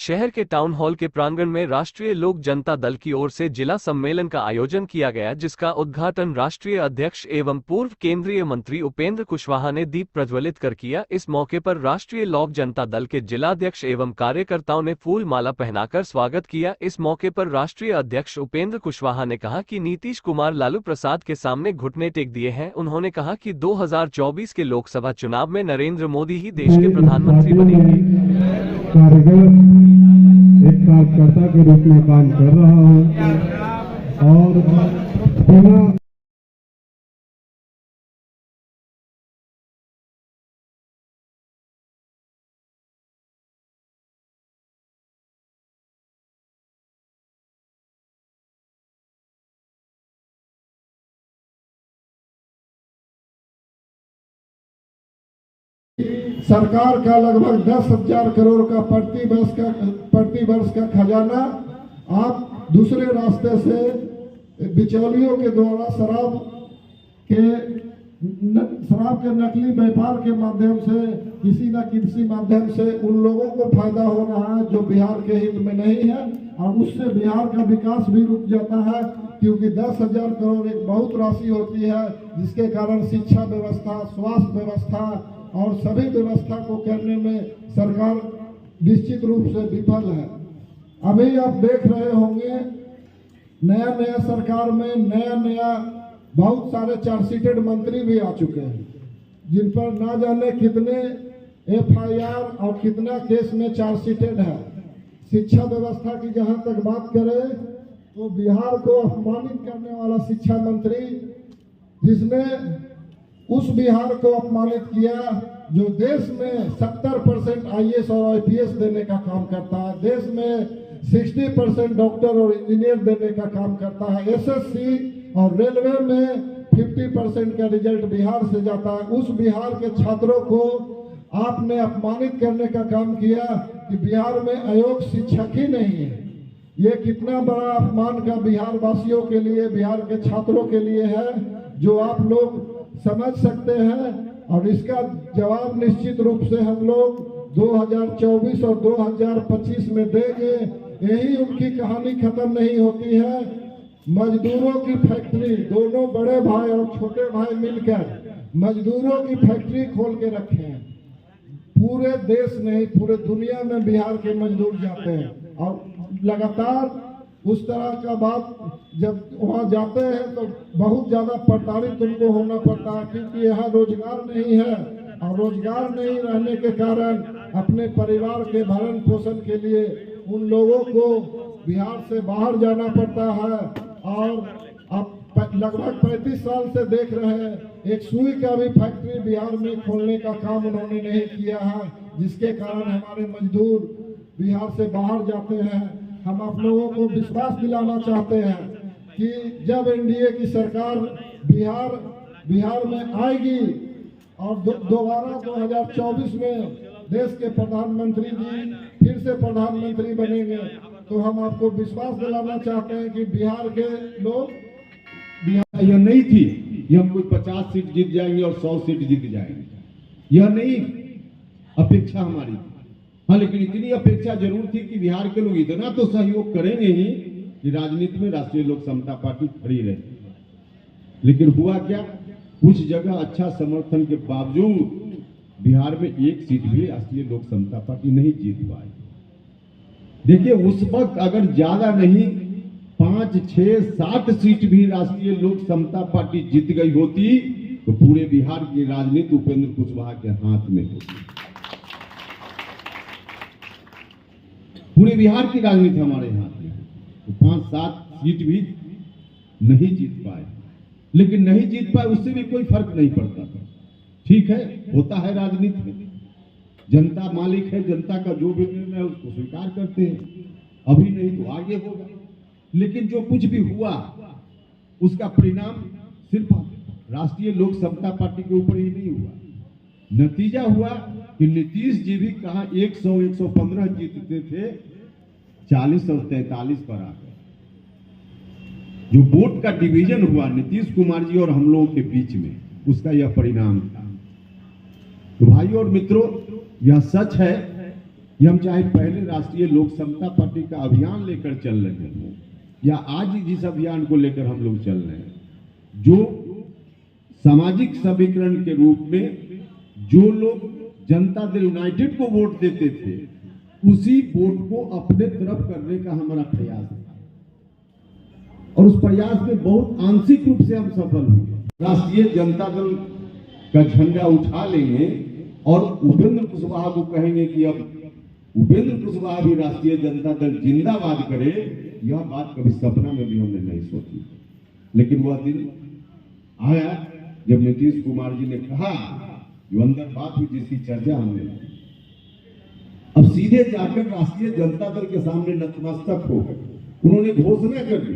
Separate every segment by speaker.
Speaker 1: शहर के town hall के प्रांगण में राष्ट्रीय लोक जनता दल की ओर से जिला सम्मेलन का आयोजन किया गया, जिसका उद्घाटन राष्ट्रीय अध्यक्ष एवं पूर्व केंद्रीय मंत्री उपेंद्र कुशवाहा ने दीप प्रज्वलित कर किया। इस मौके पर राष्ट्रीय लोक जनता दल के जिलाध्यक्ष एवं कार्यकर्ताओं ने फूल माला पहनाकर स्वागत किया। इस मौके पर राष्ट्रीय अध्यक्ष उपेंद्र कुशवाहा ने कहा कि नीतीश कुमार लालू प्रसाद के सामने घुटने टेक दिए हैं। उन्होंने कहा कि 2024 के लोकसभा चुनाव में नरेंद्र मोदी ही देश के प्रधानमंत्री बनेंगे।
Speaker 2: एक कार्यकर्ता के रूप में काम कर रहा हूं और बिना सरकार का लगभग 10,000 करोड़ का प्रति वर्ष का खजाना आप दूसरे रास्ते से बिचौलियों के द्वारा शराब के नकली व्यापार के माध्यम से किसी न किसी माध्यम से उन लोगों को फायदा हो रहा है जो बिहार के हित में नहीं है, और उससे बिहार का विकास भी रुक जाता है, क्योंकि 10,000 करोड़ एक बहुत राशि होती है, जिसके कारण शिक्षा व्यवस्था, स्वास्थ्य व्यवस्था और सभी व्यवस्था को करने में सरकार निश्चित रूप से विफल है। अभी आप देख रहे होंगे नया सरकार में नया बहुत सारे चार्जशीटेड मंत्री भी आ चुके हैं, जिन पर ना जाने कितने FIR और कितना केस में चार्जशीटेड है। शिक्षा व्यवस्था की जहां तक बात करें तो बिहार को अपमानित करने वाला शिक्षा मंत्री, जिसने उस बिहार को अपमानित किया जो देश में 70% IAS और IPS देने का काम करता है, देश में 60% डॉक्टर और इंजीनियर देने का काम करता है, SSC और रेलवे में 50% का रिजल्ट बिहार से जाता है। उस बिहार के छात्रों को आपने अपमानित करने का काम किया कि बिहार में अयोग्य शिक्षक ही नहीं है। ये कितना बड़ा अपमान का बिहार वासियों के लिए, बिहार के छात्रों के लिए है, जो आप लोग समझ सकते हैं। और इसका जवाब निश्चित रूप से हम लोग 2024 और 2025 में देंगे। यही उनकी कहानी खत्म नहीं होती है। मजदूरों की फैक्ट्री, दोनों बड़े भाई और छोटे भाई मिलकर मजदूरों की फैक्ट्री खोल के रखे हैं। पूरे देश नहीं, पूरे दुनिया में बिहार के मजदूर जाते हैं, और लगातार उस तरह का बात जब वहाँ जाते हैं तो बहुत ज़्यादा प्रताड़ित उनको होना पड़ता है, क्योंकि यहाँ रोजगार नहीं है, और रोजगार नहीं रहने के कारण अपने परिवार के भरण पोषण के लिए उन लोगों को बिहार से बाहर जाना पड़ता है। और अब लगभग 35 साल से देख रहे हैं, एक सुई का भी फैक्ट्री बिहार में खोलने का काम उन्होंने नहीं किया है, जिसके कारण हमारे मजदूर बिहार से बाहर जाते हैं। हम आप लोगों को विश्वास दिलाना चाहते हैं कि जब NDA की सरकार बिहार में आएगी और दोबारा 2024 में देश के प्रधानमंत्री जी फिर से प्रधानमंत्री बनेंगे, तो हम आपको विश्वास दिलाना चाहते हैं कि बिहार के लोग, बिहार
Speaker 3: यह नहीं थी कि हम कोई 50 सीट जीत जाएंगे और 100 सीट जीत जाएंगे, यह नहीं अपेक्षा हमारी। हाँ, लेकिन इतनी अपेक्षा जरूर थी कि बिहार के लोग इतना तो सहयोग करेंगे ही कि राजनीति में राष्ट्रीय लोक समता पार्टी खड़ी रहे। लेकिन हुआ क्या, कुछ जगह अच्छा समर्थन के बावजूद बिहार में एक सीट भी राष्ट्रीय लोक समता पार्टी नहीं जीत पाई। देखिए, उस वक्त अगर ज्यादा नहीं 5, 6, 7 सीट भी राष्ट्रीय लोक समता पार्टी जीत गई होती तो पूरे बिहार की राजनीति उपेंद्र कुशवाहा के हाथ में होती। पूरे बिहार की राजनीति हमारे हाथ में, तो 5-7 सीट भी नहीं जीत पाए। लेकिन नहीं जीत पाए उससे भी कोई फर्क नहीं पड़ता था। ठीक है, होता है राजनीति में, जनता मालिक है, जनता का जो भी निर्णय है उसको स्वीकार करते हैं, अभी नहीं तो आगे होगा। लेकिन जो कुछ भी हुआ उसका परिणाम सिर्फ राष्ट्रीय लोक समता पार्टी के ऊपर ही नहीं हुआ। नतीजा हुआ कि नीतीश जी भी कहा 100-115 जीतते थे, 40 और 43 पर आ गए। जो वोट का डिवीजन हुआ नीतीश कुमार जी और हम लोगों के बीच में, उसका यह परिणाम था। तो भाइयों और मित्रों, यह सच है कि हम चाहे पहले राष्ट्रीय लोक समता पार्टी का अभियान लेकर चल रहे हैं या आज जिस अभियान को लेकर हम लोग चल रहे हैं, जो सामाजिक समीकरण के रूप में जो लोग जनता दल यूनाइटेड को वोट देते थे, उसी वोट को अपने तरफ करने का हमारा प्रयास है और उस प्रयास में बहुत आंशिक रूप से हम सफल हुए। राष्ट्रीय जनता दल का झंडा उठा लेंगे और उपेंद्र कुशवाहा को कहेंगे कि अब उपेंद्र कुशवाहा भी राष्ट्रीय जनता दल जिंदाबाद करे, यह बात कभी सपना में भी हमने नहीं सोची। लेकिन वह दिन आया जब नीतीश कुमार जी ने कहा, जो अंदर बात हुई जिसकी चर्चा हमने, अब सीधे जाकर राष्ट्रीय जनता दल के सामने नतमस्तक हो उन्होंने घोषणा कर दी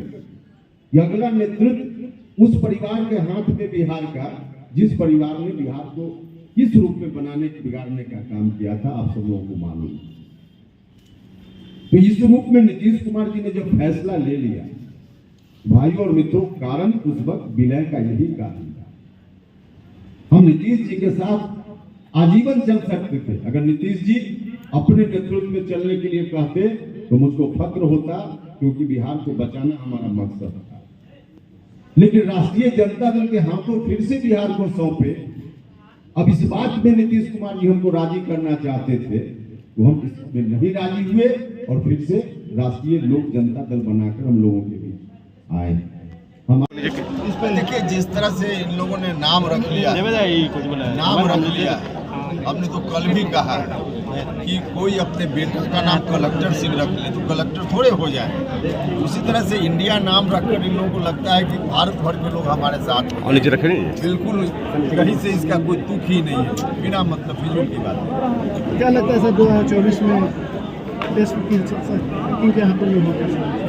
Speaker 3: कि अगला नेतृत्व उस परिवार के हाथ में बिहार का, जिस परिवार ने बिहार को किस रूप में बनाने बिगाड़ने का काम किया था, आप सब लोगों को मालूम। तो इस रूप में नीतीश कुमार जी ने जब फैसला ले लिया, भाइयों और मित्रों, कारण उस वक्त विलय का यही कारण था। हम नीतीश जी के साथ आजीवन चल सकते थे। अगर नीतीश जी अपने नेतृत्व में चलने के लिए कहते तो मुझको फक्र होता, क्योंकि बिहार को बचाना हमारा मकसद था। लेकिन राष्ट्रीय जनता दल के हाथों फिर से बिहार को सौंपे। अब इस बात में नीतीश कुमार जी हमको राजी करना चाहते थे, तो हम इसमें नहीं राजी हुए और फिर से राष्ट्रीय लोक जनता दल बनाकर हम लोगों के बीच आए। हम
Speaker 4: देखिए, जिस तरह से इन लोगों ने नाम रख लिया, हमने तो कल भी कहा कि कोई अपने बेटे का नाम कलेक्टर सिंह रख ले तो कलेक्टर थोड़े हो जाए। उसी तरह से इंडिया नाम रखकर इन लोगों को लगता है कि भारत भर के लोग हमारे साथ हैं। बिल्कुल कहीं से इसका कोई तुक ही नहीं है, बिना मतलब फिजूल की बात है।
Speaker 5: क्या लगता है सर 2024 में देश की किनके हाथों में होगा?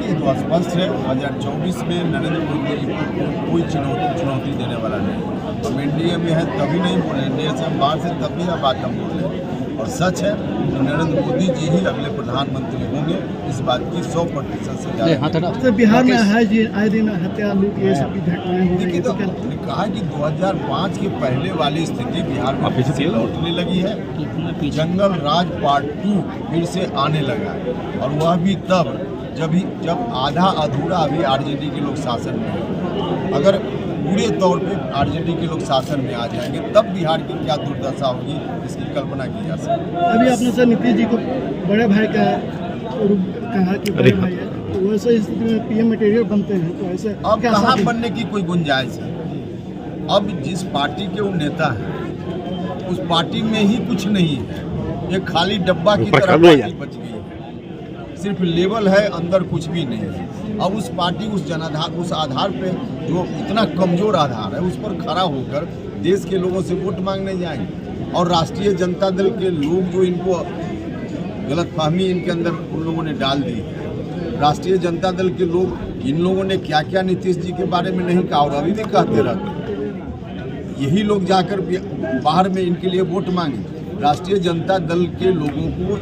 Speaker 4: ये तो स्पष्ट है, 2024 में नरेंद्र मोदी जी को कोई चुनौती देने वाला नहीं। हम एनडीए में है तभी नहीं बोले, एनडीए से हम बाहर से तभी यह बात हम बोले। और सच है कि नरेंद्र मोदी जी ही अगले प्रधानमंत्री होंगे, इस बात की 100% से ज्यादा।
Speaker 5: तो बिहार में आए दिन हत्या लूट ये सब घटनाएं हो रही है, तो
Speaker 4: मैंने कहा कि 2005 के पहले वाली स्थिति बिहार में फिर से लौटने लगी है। जंगल राज पार्ट 2 फिर से आने लगा है, और वह भी तब जब आधा अधूरा अभी आरजेडी के लोग शासन में है। अगर पूरे तौर पे आरजेडी के लोग शासन में आ जाएंगे तब बिहार की क्या दुर्दशा होगी, इसकी कल्पना की जा सकती है।
Speaker 5: अभी आपने सर नीतीश जी को बड़े भाई का कहा कि बड़े भाई है, तो वैसे स्थिति में पीएम मटेरियल बनते हैं, तो ऐसे
Speaker 4: अब कहाँ बनने की कोई गुंजाइश है? अब जिस पार्टी के वो नेता हैं उस पार्टी में ही कुछ नहीं है, ये खाली डब्बा की तरह पार्टी बच गई है, सिर्फ लेवल है, अंदर कुछ भी नहीं है। अब उस पार्टी उस आधार पे जो इतना कमजोर आधार है उस पर खड़ा होकर देश के लोगों से वोट मांगने जाएंगे। और राष्ट्रीय जनता दल के लोग जो इनको गलतफहमी इनके अंदर उन लोगों ने डाल दी है, राष्ट्रीय जनता दल के लोग इन लोगों ने क्या क्या नीतीश जी के बारे में नहीं कहा और अभी भी कहते रहते, यही लोग जाकर बाहर में इनके लिए वोट मांगे। राष्ट्रीय जनता दल के लोगों को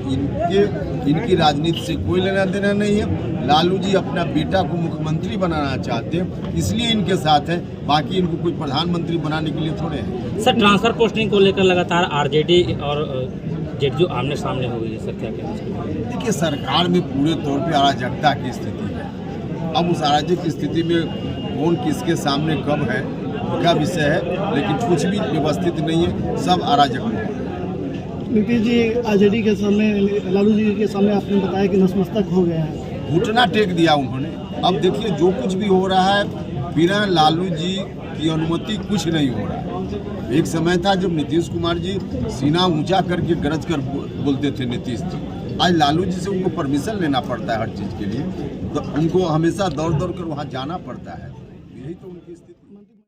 Speaker 4: इनकी राजनीति से कोई लेना देना नहीं है। लालू जी अपना बेटा को मुख्यमंत्री बनाना चाहते हैं, इसलिए इनके साथ हैं, बाकी इनको कोई प्रधानमंत्री बनाने के लिए थोड़े हैं।
Speaker 6: सर, ट्रांसफर पोस्टिंग को लेकर लगातार आरजेडी और जेडीयू आमने सामने हो गई है, सर क्या कहना चाहिए?
Speaker 4: देखिए, सरकार में पूरे तौर पे अराजकता की स्थिति है। अब उस अराजक स्थिति में कौन किसके सामने कब है क्या विषय है, लेकिन कुछ भी व्यवस्थित नहीं है, सब अराजक है।
Speaker 5: नीतीश जी आरजेडी के सामने, लालू जी के सामने आपने बताया कि नतमस्तक हो गया है,
Speaker 4: घुटना टेक दिया उन्होंने। अब देखिए, जो कुछ भी हो रहा है बिना लालू जी की अनुमति कुछ नहीं हो रहा है। एक समय था जब नीतीश कुमार जी सीना ऊंचा करके गरज कर बोलते थे नीतीश जी, आज लालू जी से उनको परमिशन लेना पड़ता है हर चीज़ के लिए, तो उनको हमेशा दौड़ दौड़ कर वहाँ जाना पड़ता है। यही तो उनकी स्थिति